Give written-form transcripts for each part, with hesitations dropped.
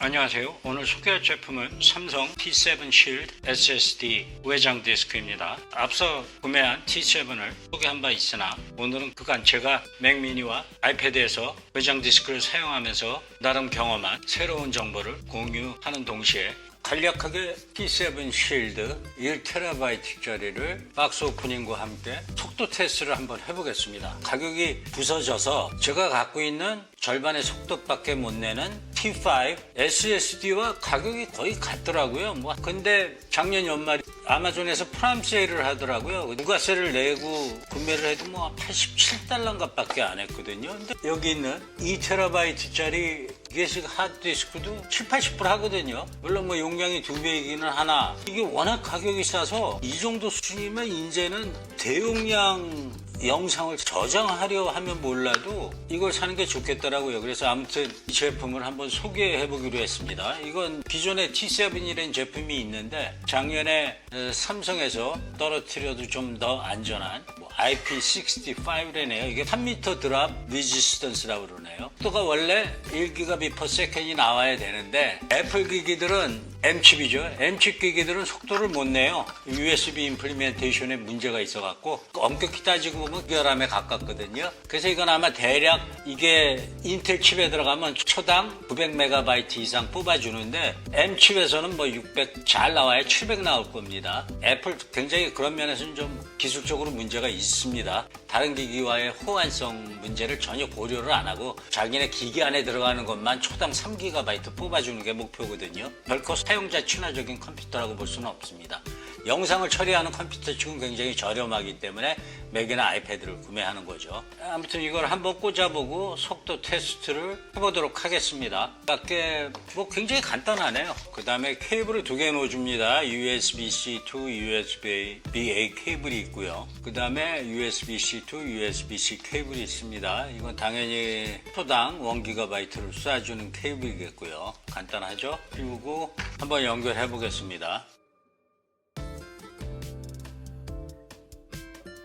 안녕하세요. 오늘 소개할 제품은 삼성 T7 Shield SSD 외장 디스크입니다. 앞서 구매한 T7을 소개한 바 있으나 오늘은 그간 제가 맥미니와 아이패드에서 외장 디스크를 사용하면서 나름 경험한 새로운 정보를 공유하는 동시에 간략하게 T7 Shield 1TB짜리를 박스 오프닝과 함께 속도 테스트를 한번 해보겠습니다. 가격이 부서져서 제가 갖고 있는 절반의 속도밖에 못 내는 T5 SSD와 가격이 거의 같더라고요. 근데 작년 연말에 아마존에서 프라임 세일을 하더라고요. 부가세를 내고 구매를 해도 87달러인가 밖에 안 했거든요. 근데 여기 있는 2TB짜리 기계식 하드디스크도 70-80불 하거든요. 물론 용량이 2배이기는 하나 이게 워낙 가격이 싸서 이 정도 수준이면 이제는 대용량 영상을 저장하려 하면 몰라도 이걸 사는 게 좋겠더라고요. 그래서 아무튼 이 제품을 한번 소개해 보기로 했습니다. 이건 기존에 T7이라는 제품이 있는데 작년에 삼성에서 떨어뜨려도 좀 더 안전한 IP65래네요. 이게 3m 드랍 리지스턴스라고 그러네요. 속도가 원래 1Gbps 나와야 되는데 애플 기기들은 M칩이죠. M칩 기기들은 속도를 못 내요. USB 임플리멘테이션에 문제가 있어갖고 엄격히 따지고 보면 결함에 가깝거든요. 그래서 이건 아마 대략 이게 인텔 칩에 들어가면 초당 900MB 이상 뽑아주는데 M칩에서는 600 잘 나와야 700 나올 겁니다. 애플 굉장히 그런 면에서는 좀 기술적으로 문제가 있습니다. 다른 기기와의 호환성 문제를 전혀 고려를 안 하고 자기네 기기 안에 들어가는 것만 초당 3GB 뽑아주는 게 목표거든요. 결코 사용자 친화적인 컴퓨터라고 볼 수는 없습니다. 영상을 처리하는 컴퓨터 치고는 굉장히 저렴하기 때문에 맥이나 아이패드를 구매하는 거죠. 아무튼 이걸 한번 꽂아보고 속도 테스트를 해보도록 하겠습니다. 밖에 굉장히 간단하네요. 그 다음에 케이블을 2개 넣어줍니다. USB-C to USB-A 케이블이 있고요. 그 다음에 USB-C to USB-C 케이블이 있습니다. 이건 당연히 초당 1GB를 쏴주는 케이블이겠고요. 간단하죠? 그리고 한번 연결해 보겠습니다.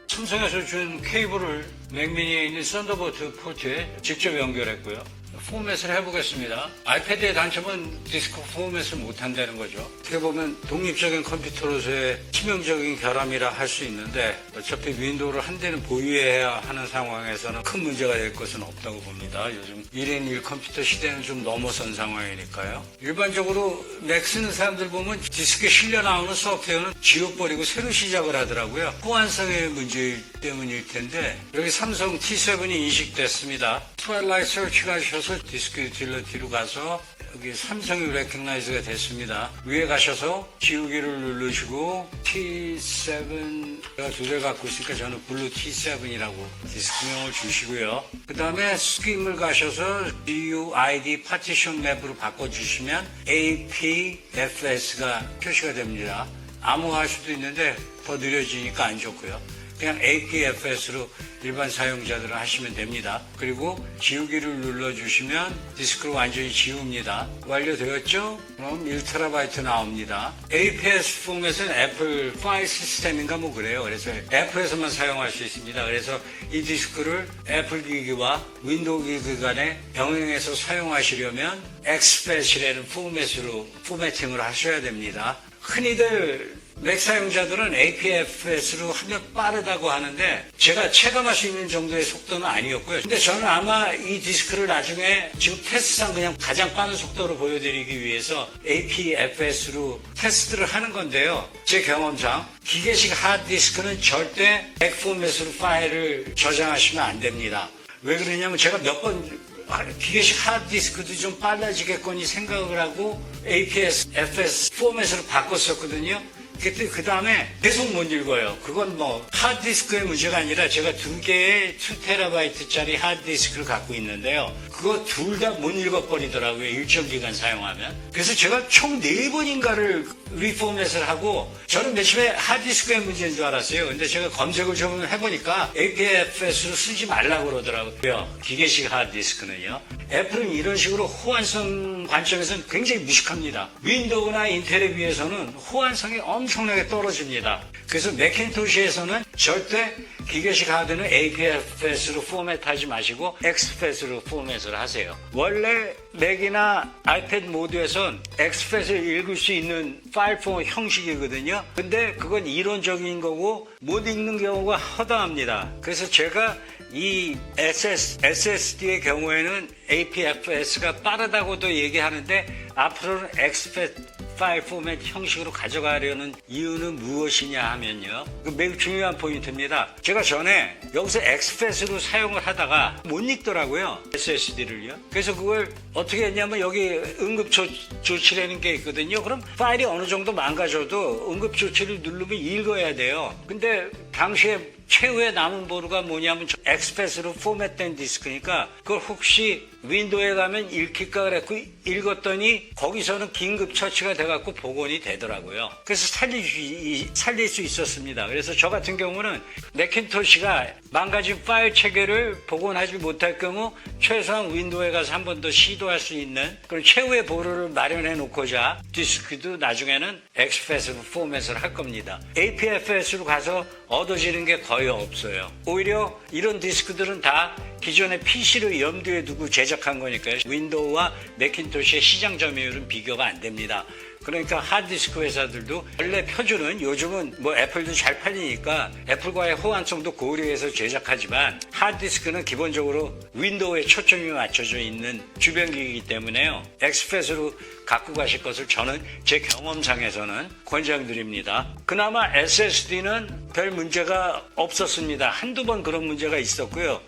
삼성에서 준 케이블을 맥미니에 있는 썬더볼트 포트에 직접 연결했고요. 포맷을 해보겠습니다. 아이패드의 단점은 디스크 포맷을 못한다는 거죠. 어떻게 보면 독립적인 컴퓨터로서의 치명적인 결함이라 할 수 있는데 어차피 윈도우를 한 대는 보유해야 하는 상황에서는 큰 문제가 될 것은 없다고 봅니다. 요즘 1인 1 컴퓨터 시대는 좀 넘어선 상황이니까요. 일반적으로 맥 쓰는 사람들 보면 디스크에 실려 나오는 소프트웨어는 지워버리고 새로 시작을 하더라고요. 호환성의 문제 때문일 텐데 여기 삼성 T7이 인식됐습니다. 트와일라이트 서치가 하셔서 디스크 딜러 뒤로 가서 여기 삼성이 레코그나이즈가 됐습니다. 위에 가셔서 지우기를 누르시고 T7 제가 두 대 갖고 있으니까 저는 블루 T7이라고 디스크명을 주시고요. 그 다음에 스킴을 가셔서 GUID 파티션 맵으로 바꿔주시면 APFS가 표시가 됩니다. 암호화할 수도 있는데 더 느려지니까 안 좋고요. 그냥 APFS로 일반 사용자들은 하시면 됩니다. 그리고 지우기를 눌러주시면 디스크를 완전히 지웁니다. 완료되었죠? 그럼 1TB 나옵니다. APS 포맷은 애플 파일 시스템인가 그래요. 그래서 애플에서만 사용할 수 있습니다. 그래서 이 디스크를 애플 기기와 윈도우 기기 간에 병행해서 사용하시려면 엑스패시라는 포맷으로 포매팅을 하셔야 됩니다. 흔히들 맥 사용자들은 APFS로 하면 빠르다고 하는데 제가 체감할 수 있는 정도의 속도는 아니었고요. 근데 저는 아마 이 디스크를 나중에 지금 테스트상 그냥 가장 빠른 속도로 보여드리기 위해서 APFS로 테스트를 하는 건데요. 제 경험상 기계식 하드디스크는 절대 맥 포맷으로 파일을 저장하시면 안 됩니다. 왜 그러냐면 제가 몇 번 기계식 하드디스크도 좀 빨라지겠거니 생각을 하고 APFS 포맷으로 바꿨었거든요. 그때 그 다음에 계속 못 읽어요. 그건 하드디스크의 문제가 아니라 제가 2개의 2TB짜리 하드디스크를 갖고 있는데요. 그거 둘 다 못 읽어버리더라고요. 일정 기간 사용하면. 그래서 제가 총 4번인가를 리포맷을 하고 저는 맨 처음에 하드디스크의 문제인 줄 알았어요. 근데 제가 검색을 좀 해보니까 APFS로 쓰지 말라고 그러더라고요. 기계식 하드디스크는요. 애플은 이런 식으로 호환성 관점에서는 굉장히 무식합니다. 윈도우나 인텔에 비해서는 호환성이 엄청 엄청나게 떨어집니다. 그래서 맥킨토시에서는 절대 기계식 하드는 APFS로 포맷하지 마시고 XFS로 포맷을 하세요. 원래 맥이나 아이패드 모드에선 XFS를 읽을 수 있는 파일 포맷 형식이거든요. 근데 그건 이론적인 거고 못 읽는 경우가 허다합니다. 그래서 제가 이 SSD의 경우에는 APFS가 빠르다고도 얘기하는데 앞으로는 XFS 파일 포맷 형식으로 가져가려는 이유는 무엇이냐 하면요. 매우 중요한 포인트입니다. 제가 전에 여기서 XFS로 사용을 하다가 못 읽더라고요. SSD를요. 그래서 그걸 어떻게 했냐면 여기 응급조치라는 게 있거든요. 그럼 파일이 어느 정도 망가져도 응급조치를 누르면 읽어야 돼요. 근데 당시에 최후의 남은 보루가 뭐냐면 XFS로 포맷된 디스크니까 그걸 혹시 윈도우에 가면 읽힐까 그랬고 읽었더니 거기서는 긴급 처치가 돼갖고 복원이 되더라고요. 그래서 살릴 수 있었습니다. 그래서 저 같은 경우는 맥킨토시가 망가진 파일 체계를 복원하지 못할 경우 최소한 윈도우에 가서 한 번 더 시도할 수 있는 그런 최후의 보루를 마련해 놓고자 디스크도 나중에는 XFS로 포맷을 할 겁니다. APFS로 가서 얻어지는 게 거의 없어요. 오히려 이런 디스크들은 다 기존의 PC를 염두에 두고 제작한 거니까요. 윈도우와 맥킨토시의 시장 점유율은 비교가 안 됩니다. 그러니까 하드디스크 회사들도 원래 표준은 요즘은 뭐 애플도 잘 팔리니까 애플과의 호환성도 고려해서 제작하지만 하드디스크는 기본적으로 윈도우에 초점이 맞춰져 있는 주변기기이기 때문에요. XFS로 갖고 가실 것을 저는 제 경험상에서는 권장드립니다. 그나마 SSD는 별 문제가 없었습니다. 한두 번 그런 문제가 있었고요.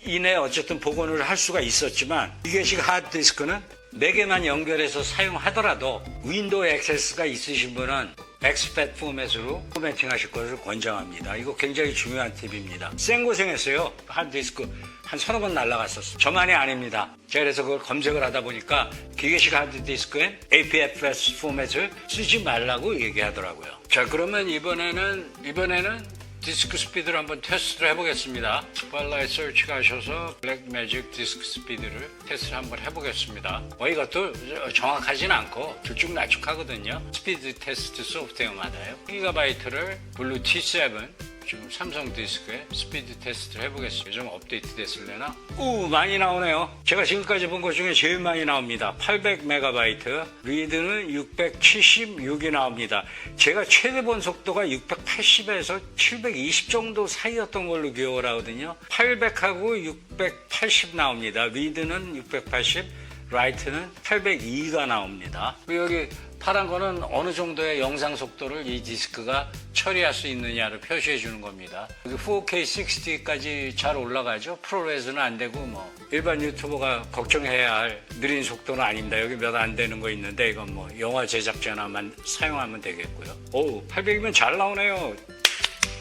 이내 어쨌든 복원을 할 수가 있었지만 기계식 하드디스크는 맥에만 연결해서 사용하더라도 윈도우 액세스가 있으신 분은 XFAT 포맷으로 포매팅 하실 것을 권장합니다. 이거 굉장히 중요한 팁입니다. 생고생했어요. 하드디스크 한 서너 번 날라갔었어요. 저만이 아닙니다. 제가 그래서 그걸 검색을 하다 보니까 기계식 하드디스크엔 APFS 포맷을 쓰지 말라고 얘기하더라고요. 자, 그러면 이번에는 디스크 스피드를 한번 테스트를 해보겠습니다. 스팔라이트 서치 가셔서 블랙매직 디스크 스피드를 테스트를 한번 해보겠습니다. 이것도 정확하진 않고 들쭉날쭉하거든요. 스피드 테스트 소프트웨어마다요. 기가바이트를 블루 T7 지금 삼성 디스크에 스피드 테스트를 해보겠습니다. 좀 업데이트 됐을래나? 많이 나오네요. 제가 지금까지 본 것 중에 제일 많이 나옵니다. 800MB, 리드는 676이 나옵니다. 제가 최대 본 속도가 680에서 720 정도 사이였던 걸로 기억을 하거든요. 800하고 680 나옵니다. 리드는 680, 라이트는 802가 나옵니다. 여기 파란 거는 어느 정도의 영상 속도를 이 디스크가 처리할 수 있느냐를 표시해 주는 겁니다. 여기 4K 60까지 잘 올라가죠. 프로레스는 안 되고 뭐 일반 유튜버가 걱정해야 할 느린 속도는 아닙니다. 여기 몇 안 되는 거 있는데 이건 뭐 영화 제작자나만 사용하면 되겠고요. 800이면 잘 나오네요.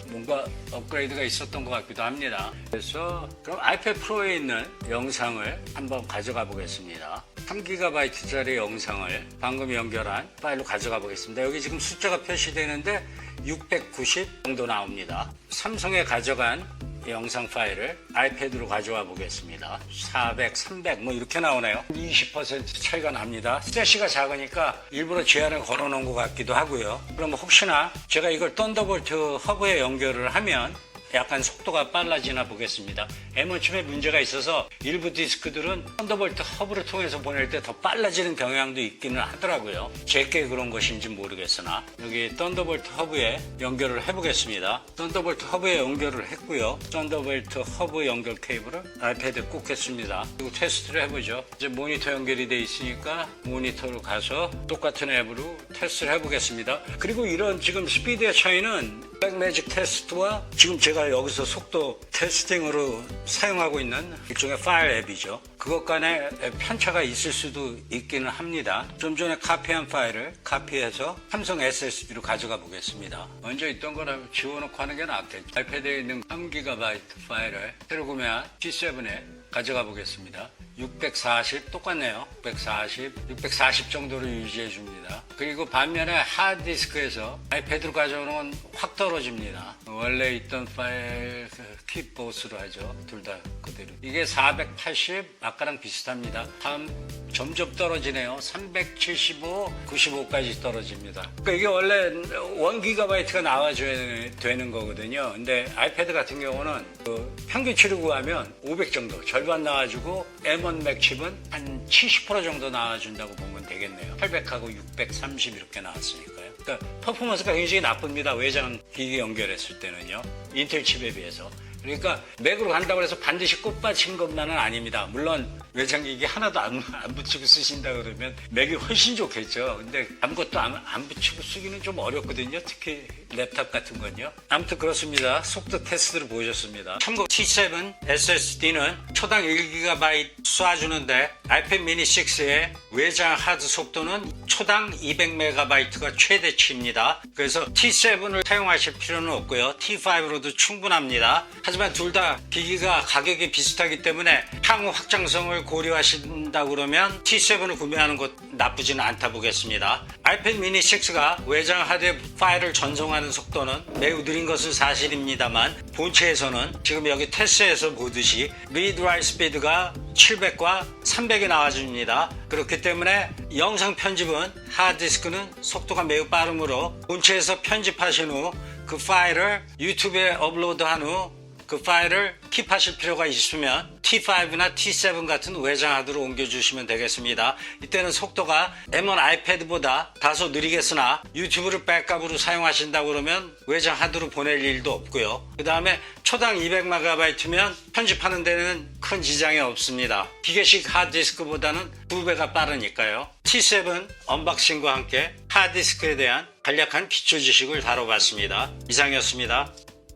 뭔가 업그레이드가 있었던 것 같기도 합니다. 그래서 그럼 아이패드 프로에 있는 영상을 한번 가져가 보겠습니다. 3GB짜리 영상을 방금 연결한 파일로 가져가 보겠습니다. 여기 지금 숫자가 표시되는데 690 정도 나옵니다. 삼성에 가져간 영상 파일을 아이패드로 가져와 보겠습니다. 400, 300 뭐 이렇게 나오네요. 20% 차이가 납니다. 세시가 작으니까 일부러 제한을 걸어 놓은 것 같기도 하고요. 그럼 혹시나 제가 이걸 썬더볼트 허브에 연결을 하면 약간 속도가 빨라지나 보겠습니다. M1칩에 문제가 있어서 일부 디스크들은 썬더볼트 허브를 통해서 보낼 때 더 빨라지는 경향도 있기는 하더라고요. 제게 그런 것인지 모르겠으나 여기 썬더볼트 허브에 연결을 해보겠습니다. 썬더볼트 허브에 연결을 했고요. 썬더볼트 허브 연결 케이블을 아이패드에 꽂겠습니다. 그리고 테스트를 해보죠. 이제 모니터 연결이 돼 있으니까 모니터로 가서 똑같은 앱으로 테스트를 해보겠습니다. 그리고 이런 지금 스피드의 차이는 블랙매직 테스트와 지금 제가 여기서 속도 테스팅으로 사용하고 있는 일종의 파일 앱이죠. 그것 간에 편차가 있을 수도 있기는 합니다. 좀 전에 카피한 파일을 카피해서 삼성 SSD로 가져가 보겠습니다. 먼저 있던 거나 지워놓고 하는 게 낫겠죠. 아이패드에 있는 3GB 파일을 새로 구매한 T7에 가져가 보겠습니다. 640 똑같네요. 640 정도로 유지해 줍니다. 그리고 반면에 하드디스크에서 아이패드로 가져오는 건 확 떨어집니다. 원래 있던 파일 킵보스로 하죠. 둘 다 그대로. 이게 480 아까랑 비슷합니다. 다음 점점 떨어지네요. 375, 95까지 떨어집니다. 그러니까 이게 원래 1GB가 나와줘야 되는 거거든요. 근데 아이패드 같은 경우는 그 평균치를 구하면 500 정도, 절반 나와주고 M1 맥칩은 한 70% 정도 나와준다고 보면 되겠네요. 800하고 630 이렇게 나왔으니까요. 그러니까 퍼포먼스가 굉장히 나쁩니다. 외장 기기 연결했을 때는요. 인텔 칩에 비해서. 그러니까 맥으로 간다고 해서 반드시 꽃받친 것만은 아닙니다. 물론 외장기기 하나도 안 붙이고 쓰신다 그러면 맥이 훨씬 좋겠죠. 근데 아무것도 안 붙이고 쓰기는 좀 어렵거든요. 특히 랩탑 같은 건요. 아무튼 그렇습니다. 속도 테스트를 보여줬습니다. 참고 T7 SSD는 초당 1GB 쏴주는데 아이패드 미니 6의 외장 하드 속도는 초당 200MB가 최대치입니다. 그래서 T7을 사용하실 필요는 없고요. T5로도 충분합니다. 하지만 둘 다 기기가 가격이 비슷하기 때문에 향후 확장성을 고려하신다 그러면 T7을 구매하는 것 나쁘지는 않다 보겠습니다. 아이패드 미니 6가 외장 하드에 파일을 전송하는 속도는 매우 느린 것은 사실입니다만 본체에서는 지금 여기 테스트에서 보듯이 리드 라이트 스피드가 700과 300이 나와줍니다. 그렇기 때문에 영상 편집은 하드디스크는 속도가 매우 빠르므로 본체에서 편집하신 후 그 파일을 유튜브에 업로드한 후 그 파일을 킵하실 필요가 있으면 T5나 T7 같은 외장 하드로 옮겨주시면 되겠습니다. 이때는 속도가 M1 아이패드보다 다소 느리겠으나 유튜브를 백업으로 사용하신다고 그러면 외장 하드로 보낼 일도 없고요. 그 다음에 초당 200MB면 편집하는 데는 큰 지장이 없습니다. 기계식 하드디스크보다는 2배가 빠르니까요. T7 언박싱과 함께 하드디스크에 대한 간략한 기초 지식을 다뤄봤습니다. 이상이었습니다.